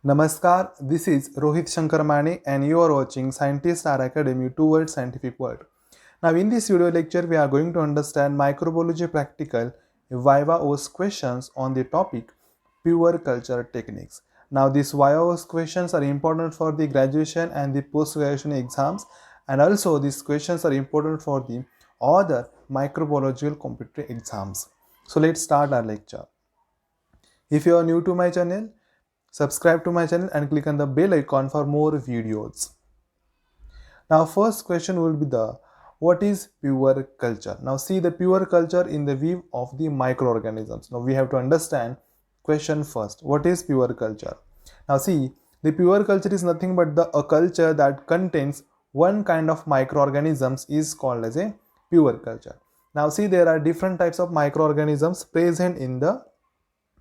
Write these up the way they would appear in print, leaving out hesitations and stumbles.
Namaskar, this is Rohit Shankar Mane and you are watching Scientist Star Academy towards scientific world. Now in this video lecture we are going to understand microbiology practical Viva OS questions on the topic pure culture techniques. Now these Viva OS questions are important for the graduation and the post-graduation exams, and also these questions are important for the other microbiological competitive exams. So let's start our lecture. If you are new to my channel, subscribe to my channel and click on the bell icon for more videos. Now first question will be the what is pure culture? Now see the pure culture in the view of the microorganisms. Now we have to understand question first. What is pure culture? Now see the pure culture is nothing but a culture that contains one kind of microorganisms is called as a pure culture. Now see there are different types of microorganisms present in the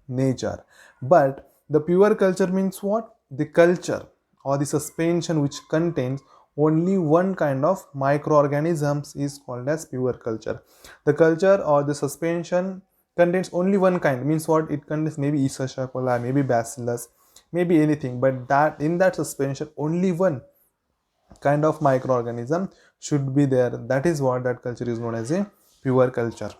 nature, but the pure culture means what? The culture or the suspension which contains only one kind of microorganisms is called as pure culture. The culture or the suspension contains only one kind means what? It contains maybe Escherichia coli, maybe Bacillus, maybe anything, but that in that suspension only one kind of microorganism should be there. That is what that culture is known as a pure culture.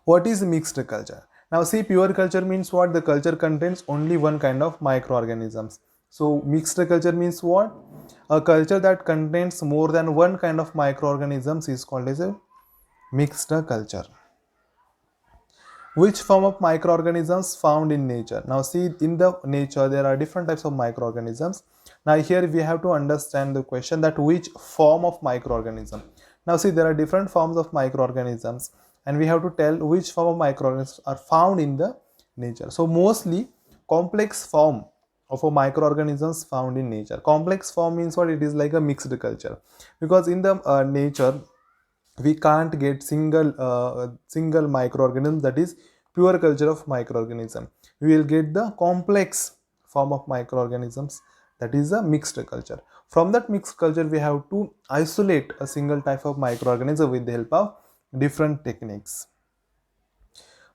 What is mixed culture? Now see, pure culture means what? The culture contains only one kind of microorganisms. So mixed culture means what? A culture that contains more than one kind of microorganisms is called as a mixed culture. Which form of microorganisms found in nature? Now see, in the nature there are different types of microorganisms. Now here we have to understand the question that which form of microorganism. Now see, there are different forms of microorganisms and we have to tell which form of microorganisms are found in the nature. So mostly complex form of a microorganisms found in nature. Complex form means what? It is like a mixed culture, because in the nature we can't get single microorganism, that is pure culture of microorganism. We will get the complex form of microorganisms, that is a mixed culture. From that mixed culture we have to isolate a single type of microorganism with the help of different techniques.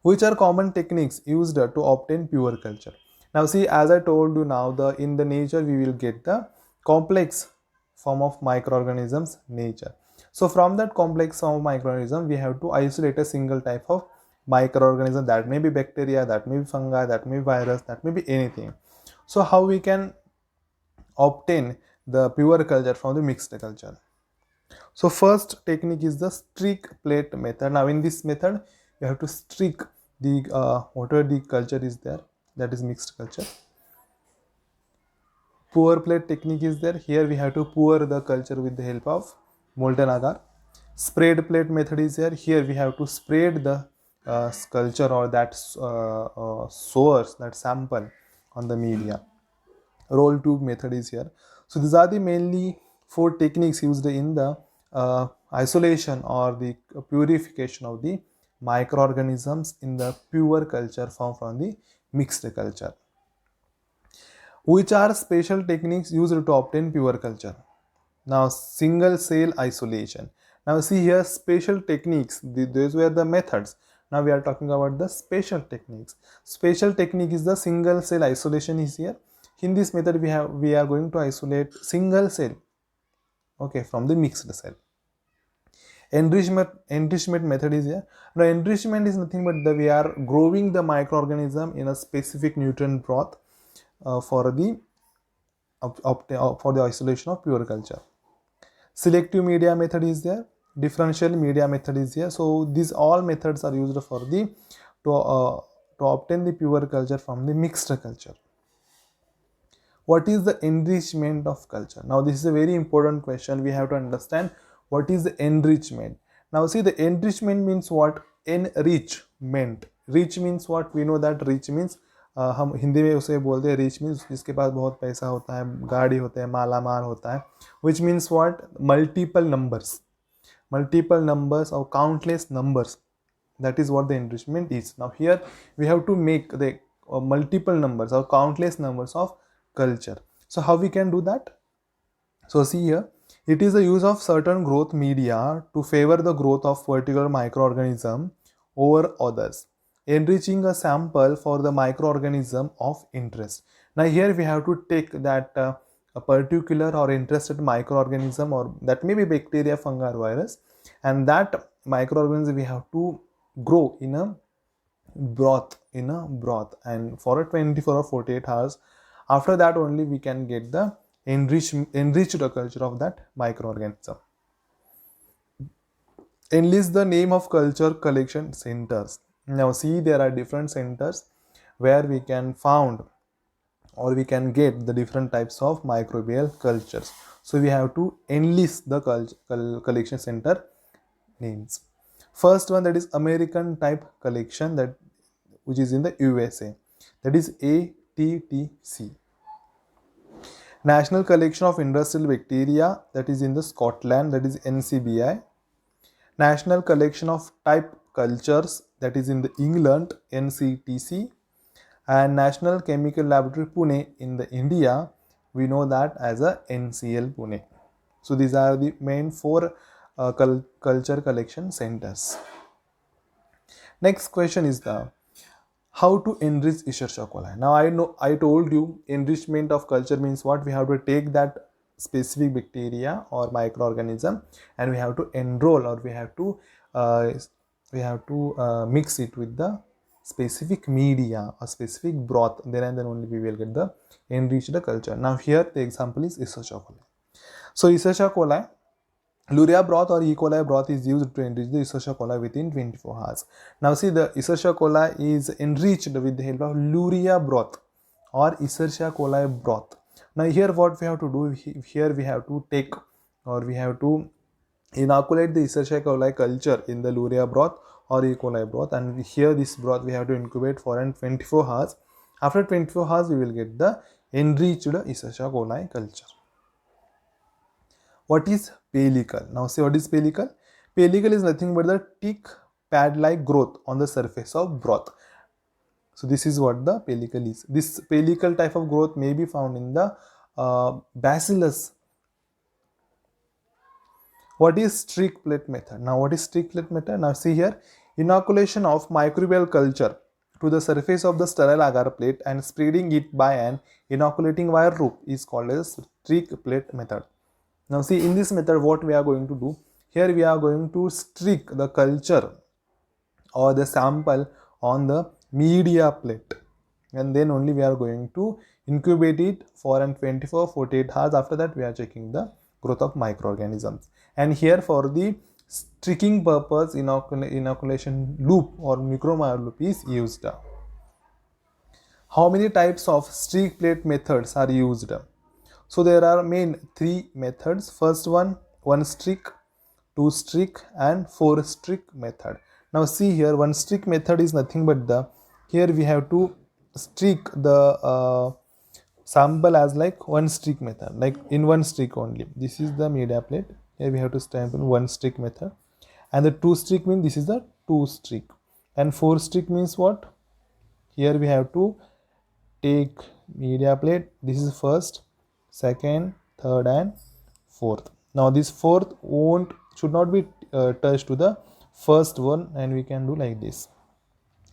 Which are common techniques used to obtain pure culture? Now see, as I told you, now in the nature we will get the complex form of microorganisms nature. So from that complex form of microorganism we have to isolate a single type of microorganism, that may be bacteria, that may be fungi, that may be virus, that may be anything. So how we can obtain the pure culture from the mixed culture? So first technique is the streak plate method. Now in this method you have to streak the whatever the culture is there, that is mixed culture. Pour plate technique is there. Here we have to pour the culture with the help of molten agar. Spread plate method is here. Here we have to spread the culture or that source, that sample on the media. Roll tube method is here. So these are the mainly four techniques used in the isolation or the purification of the microorganisms in the pure culture formed from the mixed culture. Which are special techniques used to obtain pure culture? Now single cell isolation. Now see here, special techniques, those were the methods. Now we are talking about the special techniques. Special technique is the single cell isolation is here. In this method we are going to isolate single cell, okay, from the mixed cell. Enrichment method is here. Now enrichment is nothing but we are growing the microorganism in a specific nutrient broth for the isolation of pure culture. Selective media method is there. Differential media method is here. So these all methods are used for the to obtain the pure culture from the mixed culture. What is the enrichment of culture? Now this is a very important question. We have to understand what is the enrichment. Now see, the enrichment means what? Enrichment. Rich means what? We know that rich means हम हिंदी में उसे बोलते हैं rich means जिसके पास बहुत पैसा होता है, गाड़ी होते हैं, माला माल होता है. Which means what? Multiple numbers और countless numbers. That is what the enrichment is. Now here we have to make the multiple numbers or countless numbers of culture. So how we can do that? So see here, it is the use of certain growth media to favor the growth of particular microorganism over others. enriching a sample for the microorganism of interest. Now here we have to take that a particular or interested microorganism, or that may be bacteria, fungi, or virus, and that microorganism we have to grow in a broth, and for a 24 or 48 hours. After that only we can get the enriched culture of that microorganism. Enlist the name of culture collection centers. Now see, there are different centers where we can found or we can get the different types of microbial cultures. So we have to enlist the collection center names. First one, that is American type collection, that which is in the USA, that is ATTC. National collection of industrial bacteria, that is in the Scotland, that is NCBI. National collection of type cultures, that is in the England, NCTC. And National Chemical Laboratory Pune in the India, we know that as a NCL Pune. So these are the main four culture collection centers. Next question is the how to enrich Escherichia coli. Now I told you enrichment of culture means what? We have to take that specific bacteria or microorganism and we have to enroll, or we have to mix it with the specific media or specific broth. Then and then only we will get the enriched culture. Now here the example is Escherichia coli. So Escherichia coli, Luria broth or E. coli broth is used to enrich the Escherichia coli within 24 hours. Now see, the Escherichia coli is enriched with the help of Luria broth or Escherichia coli broth. Now here what we have to do, here we have to take, or we have to inoculate the Escherichia coli culture in the Luria broth or E. coli broth, and here this broth we have to incubate for 24 hours. After 24 hours we will get the enriched Escherichia coli culture. What is pellicle? Now see, what is pellicle? Pellicle is nothing but the thick pad-like growth on the surface of broth. So this is what the pellicle is. This pellicle type of growth may be found in the bacillus. What is streak plate method? Now what is streak plate method? Now see here, inoculation of microbial culture to the surface of the sterile agar plate and spreading it by an inoculating wire rope is called as streak plate method. Now see, in this method what we are going to do, here we are going to streak the culture or the sample on the media plate, and then only we are going to incubate it for 24-48 hours. After that we are checking the growth of microorganisms, and here for the streaking purpose inoculation loop or microbial loop is used. How many types of streak plate methods are used? So there are main three methods. First one streak, 2 streak and 4 streak method. Now see here, 1 streak method is nothing but the, here we have to streak the sample as like 1 streak method, like in 1 streak only. This is the media plate. Here we have to stamp in 1 streak method, and the 2 streak means this is the 2 streak, and 4 streak means what? Here we have to take media plate. This is first, second, third and fourth. Now this fourth should not be touched to the first one, and we can do like this.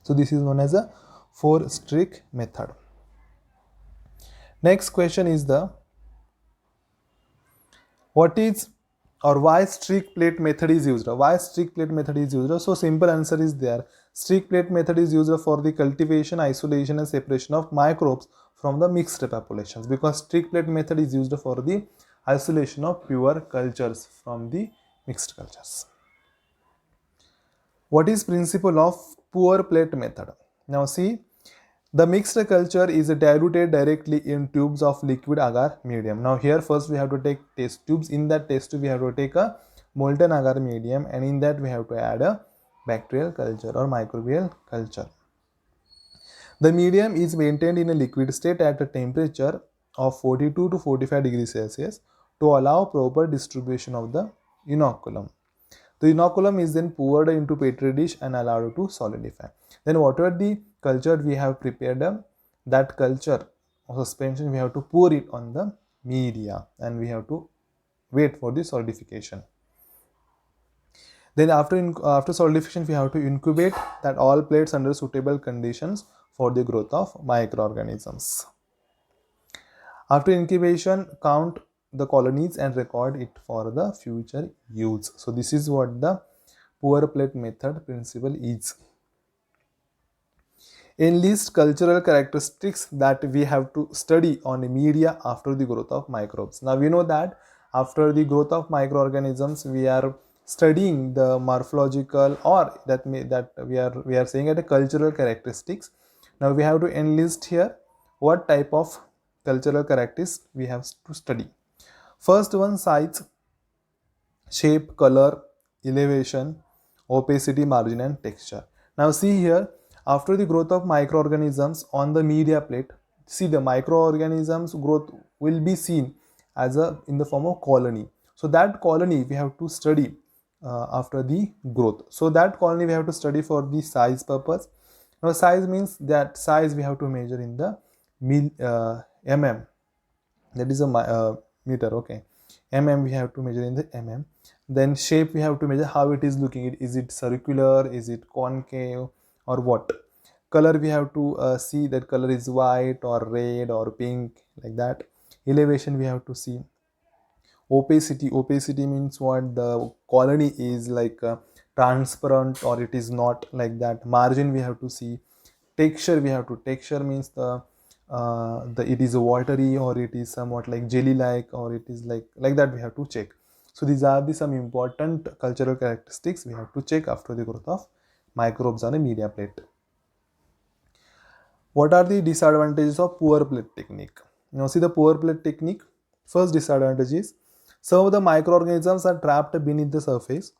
So this is known as a 4 streak method. Next question is the what is or why streak plate method is used? Why streak plate method is used? So simple answer is there. Streak plate method is used for the cultivation, isolation and separation of microbes from the mixed populations, because streak plate method is used for the isolation of pure cultures from the mixed cultures. What is principle of pour plate method? Now see, the mixed culture is diluted directly in tubes of liquid agar medium. Now here first we have to take test tubes. In that test tube we have to take a molten agar medium, and in that we have to add a bacterial culture or microbial culture. The medium is maintained in a liquid state at a temperature of 42 to 45 degrees Celsius to allow proper distribution of the inoculum. The inoculum is then poured into petri dish and allowed to solidify. Then whatever the culture we have prepared, that culture or suspension, we have to pour it on the media and we have to wait for the solidification. Then after solidification, we have to incubate that all plates under suitable conditions for the growth of microorganisms. After incubation, count the colonies and record it for the future use. So this is what the pour plate method principle is. Enlist cultural characteristics that we have to study on media after the growth of microbes. Now we know that after the growth of microorganisms, we are studying the morphological, or that we are saying at a cultural characteristics. Now we have to enlist here what type of cultural characteristics we have to study. First one, size, shape, color, elevation, opacity, margin and texture. Now see here, after the growth of microorganisms on the media plate, see the microorganisms growth will be seen as in the form of colony. So that colony we have to study after the growth. So that colony we have to study for the size purpose. Now size means that size we have to measure in the mm, that is a meter, okay. Mm we have to measure in the mm. Then shape we have to measure how it is looking. Is it circular, is it concave, or what? Color we have to see that color is white or red or pink, like that. Elevation we have to see. Opacity means what? The colony is like transparent or it is not, like that. Margin we have to see. Texture we have to. Texture means the it is watery or it is somewhat like jelly like, or it is like that we have to check. So these are the some important cultural characteristics we have to check after the growth of microbes on a media plate. What are the disadvantages of pour plate technique? Now see the pour plate technique. First disadvantage is some of the microorganisms are trapped beneath the surface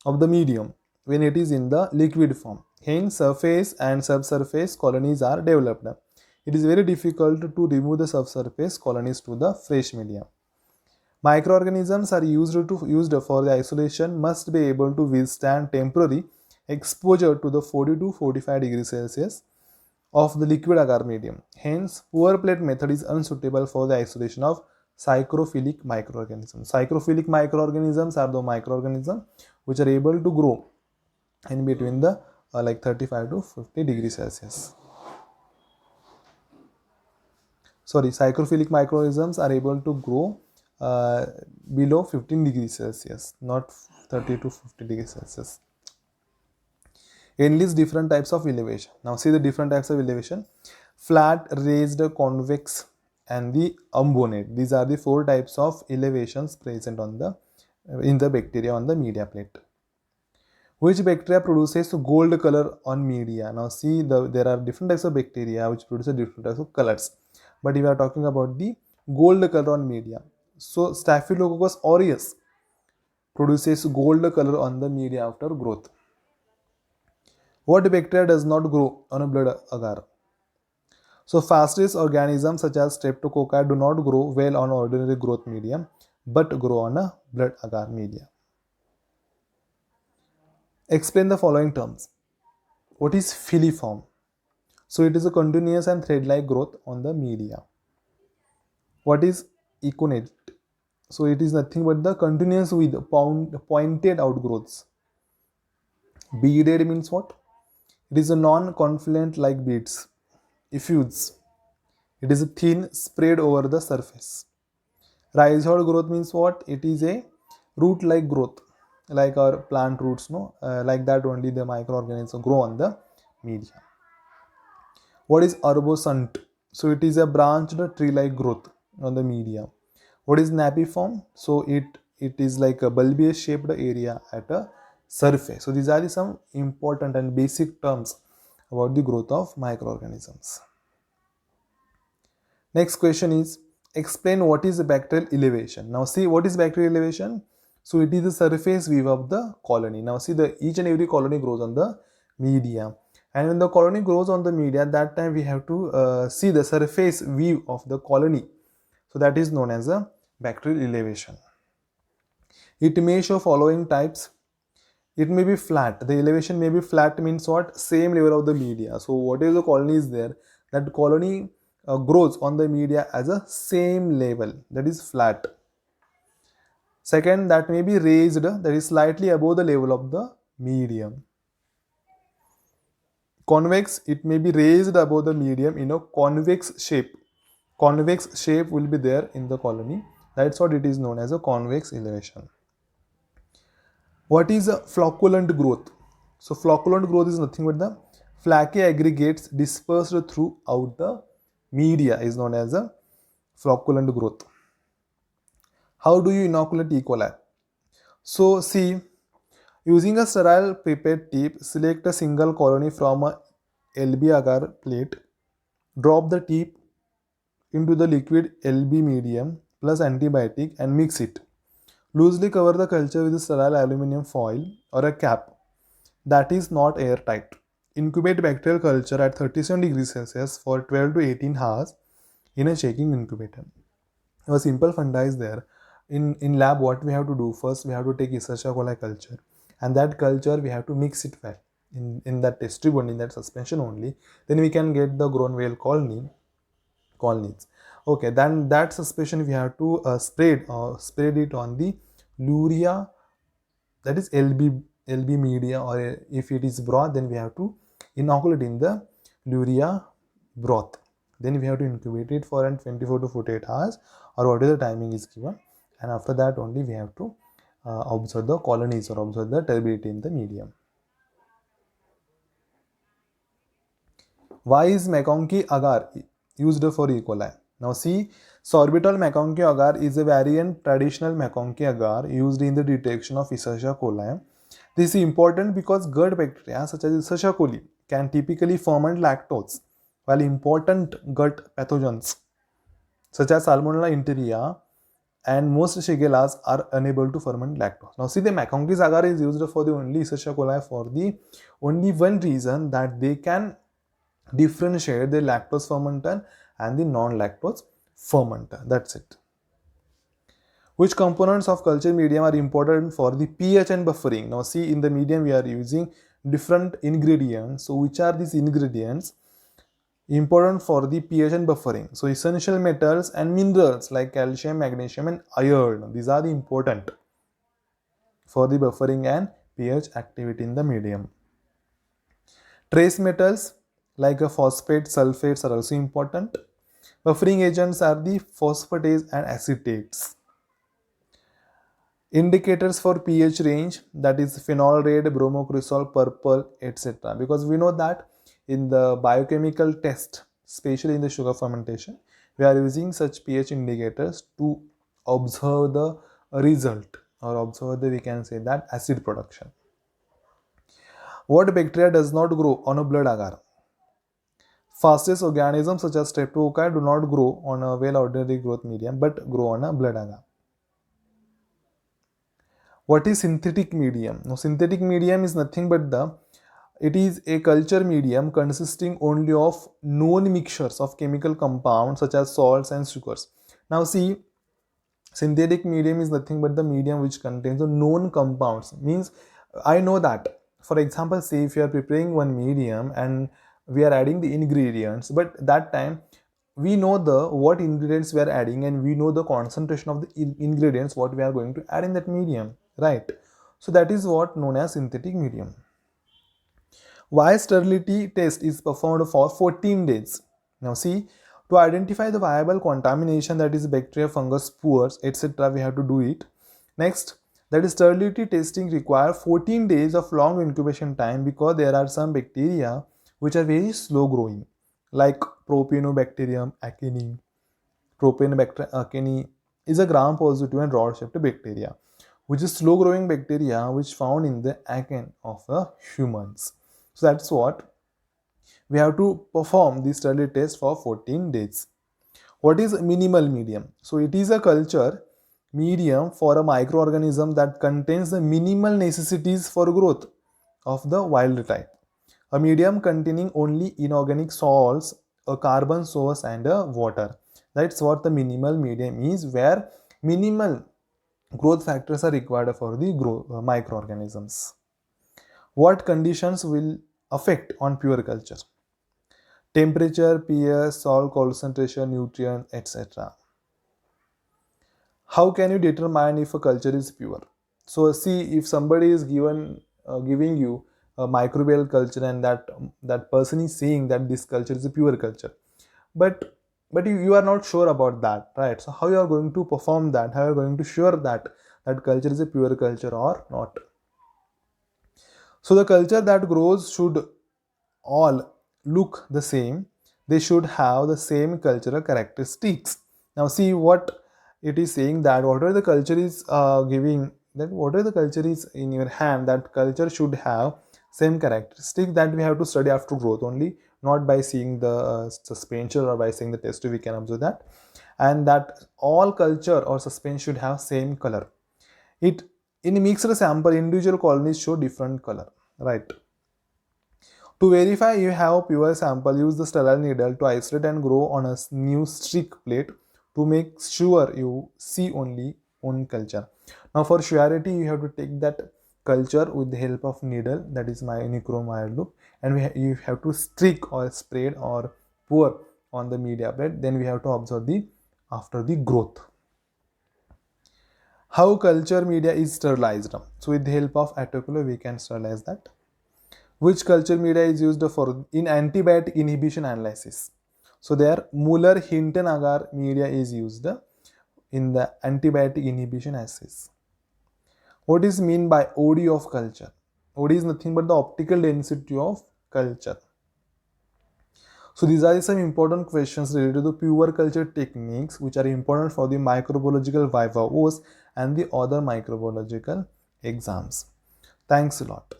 of the medium when it is in the liquid form. Hence, surface and subsurface colonies are developed. It is very difficult to remove the subsurface colonies to the fresh medium. Microorganisms are used for the isolation must be able to withstand temporary exposure to the 40 to 45 degrees Celsius of the liquid agar medium. Hence, pour plate method is unsuitable for the isolation of psychrophilic microorganisms. Psychrophilic microorganisms are the microorganisms which are able to grow in between the 35 to 50 degrees Celsius. Sorry, psychrophilic microorganisms are able to grow below 15 degrees Celsius, not 30 to 50 degrees Celsius. Enlist different types of elevation. Now see the different types of elevation. Flat, raised, convex and the umbonate. These are the four types of elevations present on in the bacteria on the media plate. Which bacteria produces gold color on media? Now see there are different types of bacteria which produce different types of colors. But we are talking about the gold color on media. So Staphylococcus aureus produces gold color on the media after growth. What bacteria does not grow on a blood agar? So fastest organisms such as Streptococci do not grow well on ordinary growth medium but grow on a blood agar media. Explain the following terms. What is filiform? So it is a continuous and thread-like growth on the media. What is ecunate? So it is nothing but the continuous with pointed outgrowths. Beaded means what? It is a non-confluent like beads. Effuse. It is a thin spread over the surface. Rhizode growth means what? It is a root-like growth, like our plant roots, no? Like that only the microorganisms grow on the media. What is arborescent? So it is a branched tree-like growth on the media. What is napiform? So it is like a bulbous shaped area at a surface. So these are some important and basic terms about the growth of microorganisms. Next question is, explain what is bacterial elevation. Now see what is bacterial elevation. So it is the surface view of the colony. Now see each and every colony grows on the media. And when the colony grows on the media, at that time we have to see the surface view of the colony. So that is known as a bacterial elevation. It may show following types. It may be flat. The elevation may be flat means what? Same level of the media. So whatever the colony is there, that colony grows on the media as a same level, that is flat. Second, that may be raised, that is slightly above the level of the medium. Convex, it may be raised above the medium in a convex shape. Convex shape will be there in the colony. That's what it is known as a convex elevation. What is a flocculent growth? So flocculent growth is nothing but the flaky aggregates dispersed throughout the media is known as a flocculent growth. How do you inoculate E. coli? So see, using a sterile pipette tip, select a single colony from a LB agar plate, drop the tip into the liquid LB medium plus antibiotic and mix it. Loosely cover the culture with a sterile aluminum foil or a cap that is not airtight. Incubate bacterial culture at 37 degrees Celsius for 12 to 18 hours in a shaking incubator. A simple funda is there. In lab, what we have to do first, we have to take Escherichia coli culture, and that culture we have to mix it well in that test tube only, in that suspension only. Then we can get the grown whale colonies. Okay, then that suspension we have to spread it on the Luria, that is LB media, or if it is broth, then we have to inoculate in the Luria broth. Then we have to incubate it for 24 to 48 hours or whatever the timing is given, and after that only we have to observe the colonies or observe the turbidity in the medium. Why is McConkey agar used for E. coli? Now see, sorbitol McConkey agar is a variant traditional McConkey agar used in the detection of Escherichia coli. This is important because gut bacteria such as Escherichia coli can typically ferment lactose, while important gut pathogens such as Salmonella enteria and most Shigellas are unable to ferment lactose. Now see, the McConkey's agar is used for the only Escherichia coli for the only one reason, that they can differentiate the lactose fermenter and the non-lactose fermenter. That's it. Which components of culture medium are important for the pH and buffering? Now see, in the medium we are using different ingredients. So which are these ingredients important for the pH and buffering? So essential metals and minerals like calcium, magnesium and iron. These are the important for the buffering and pH activity in the medium. Trace metals like a phosphate, sulfates are also important. Buffering agents are the phosphatase and acetates. Indicators for pH range, that is phenol red, bromocresol, purple, etc. Because we know that in the biochemical test, especially in the sugar fermentation, we are using such pH indicators to observe the result, or observe the, we can say that, acid production. What bacteria does not grow on a blood agar? Fastest organisms such as Streptococcus do not grow on a well ordinary growth medium but grow on a blood agar. What is synthetic medium? Now, synthetic medium is nothing but it is a culture medium consisting only of known mixtures of chemical compounds such as salts and sugars. Now see, synthetic medium is nothing but the medium which contains the known compounds. Means I know that, for example, say if you are preparing one medium and we are adding the ingredients, but that time we know the what ingredients we are adding and we know the concentration of the ingredients what we are going to add in that medium, right? So that is what known as synthetic medium. Why sterility test is performed for 14 days? Now see, to identify the viable contamination, that is bacteria, fungus, spores, etc., we have to do it. Next, that is sterility testing require 14 days of long incubation time because there are some bacteria which are very slow growing, like Propionobacterium acini. Propionobacterium acini is a gram-positive and rod-shaped bacteria, which is slow-growing bacteria which found in the acne of the humans. So that's what we have to perform the sterility test for 14 days. What is minimal medium? So it is a culture medium for a microorganism that contains the minimal necessities for growth of the wild type. A medium containing only inorganic salts, a carbon source and a water. That's what the minimal medium is, where minimal growth factors are required for the microorganisms. What conditions will affect on pure culture? Temperature, pH, salt concentration, nutrient, etc. How can you determine if a culture is pure? So see, if somebody is giving you a microbial culture, and that person is saying that this culture is a pure culture, but you are not sure about that, right? So how you are going to perform that, how you are going to sure that that culture is a pure culture or not? So the culture that grows should all look the same. They should have the same cultural characteristics. Now see what it is saying, that whatever the culture is giving, that whatever the culture is in your hand, that culture should have same characteristic. That we have to study after growth only, not by seeing the suspension or by seeing the test we can observe that. And that all culture or suspension should have same color. It in a mixed sample, individual colonies show different color, right? To verify you have pure sample, use the sterile needle to isolate and grow on a new streak plate to make sure you see only one culture. Now for surety, you have to take that culture with the help of needle, that is my nichromyred loop, and you have to streak or spread or pour on the media plate. Then we have to observe the after the growth. How culture media is sterilized? So with the help of autoclave, we can sterilize that. Which culture media is used for in antibiotic inhibition analysis? So there Muller-Hinton agar media is used in the antibiotic inhibition assays. What is mean by OD of culture? OD is nothing but the optical density of culture. So these are some important questions related to the pure culture techniques, which are important for the microbiological viva voce and the other microbiological exams. Thanks a lot.